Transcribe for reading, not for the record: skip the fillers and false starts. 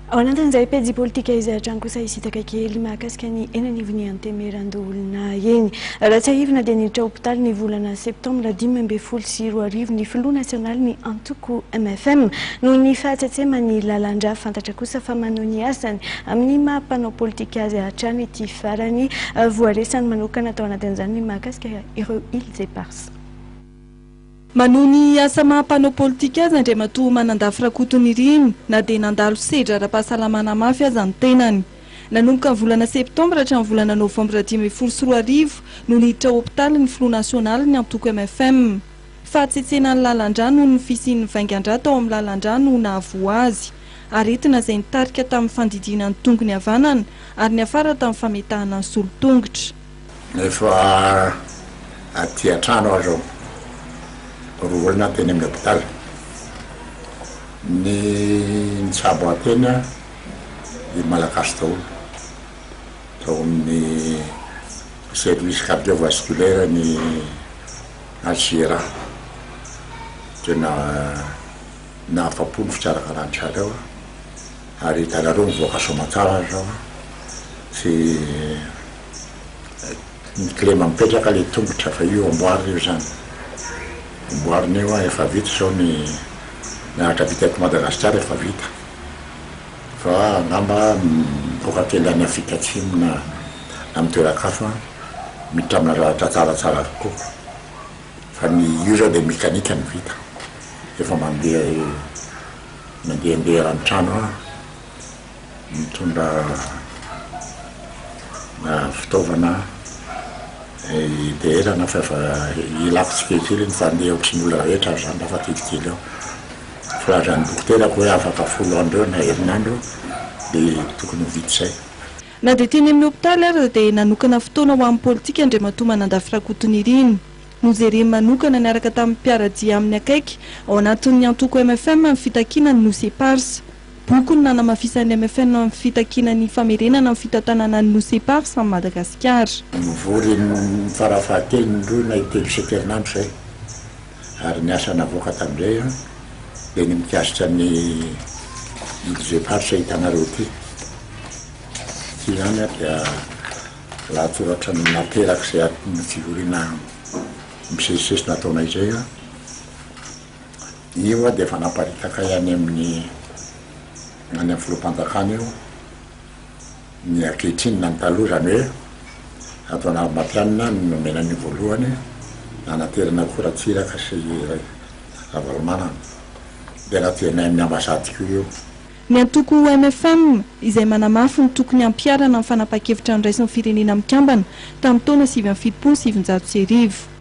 Ao anatin'izay pejy politika izay hatrany kosa hisitaka kely mahakasika ny enanivony antemerandolona eny. Raha tsy ahivina dia niditra hopitaly ny volana septambra 2024 ny filoha nasionaly ny antoko MFM noho ny fahatsetsema ny lalandra fantatra kosa fa manao ny asany amin'ny mahampanao politika azy hatrany ity farany voaresany manokana tao anatin'izany ny mahakasika ireo îles éparses. Manoni asa mahampanao politika azy Andriamatoa Manandafy Rakotoniry na dia nandalo sedra ara-pahasalamana mafy aza ny tenany. Nanomboka ny volana septambra hatramin'ny volana novambra 2024 no niditra hopitaly ny filoha nasionaly ny antoko MFM. Fahatsetsena ny lalandra noho ny fisian'ny vaingan-drà tao amin'ny lalandra no nahavoa azy. Aretina izay nitarika tamin'ny fandidina ny tongony havanana ary ny afara tamin'ny fametahana ny solon-tongotra. Efa aty an-trano azo roa olona teny amin'ny hopitaly. Ny nitsabo atena di malagasy daholo tao amin'ny service cardiovasculaire ny Algérie tena nahafapo ny fitsarakaranitrareo ary hitanareo mivoaka soamantsara zao sy ny klema mipetraka le tongotra fa io amboary io zany amboarin'io efa vita zao ny miaratra vita eto Madagasikara efa vita fa angamba mivoaka kely any Afrika Atsimo na amin'ny toeran-kafa miditra amina zavatra tsaratsara tokoa fa ny io zao dia mekanika ny vita efa mandehandeha ranotrano mitondra fitaovana derana fa efa ilafitsika kely ny fandeha ohatry ny olona rehetra zany lafa titikely ao fa zany dokotera hoe afaka folo andro na herinandro dia tokony ho vita izay. Na dia teny amin'ny hopitaly ary dia nanokana fotoana ho amin'ny politika Andriamatoa Manandafy Rakotoniry no jereny manokana niaraka tamin'ny mpiaradia amin'ny akaiky ao anatin'ny antoko MFM amin'ny fitakinany Nosy Éparses. Boky ny nanamafisany MFM amin'ny fitakinany famerenana amin'ny fitantanana ny Nosy Éparses amin'ny Madagasikara. Mivory ny farafahatelo ny roa na itelo isan-kerinandro zay ary ny asa navoaka tamin'izay dia ny mikasika ny Nosy Éparses hitanareo ity. Ity zany dia lahatsoratra nateraka izay ny fivoriana misesisesy nataonay izay io dia efa namparitaka ihany amin'ny filoham-panjakana io ny ankehitriny na ny taloha zany hoe ataona mampianina ny nomenany voalohany nanaterana koratsiraka sy avalomanana dia natenay amin'ny ambasadiko io. Ny antoko MFM izay manamafy ny tokony ampiarana amin'ny fanapa-kevitra ny raisin'ny firenena mikambana tamin'ny taona 2007.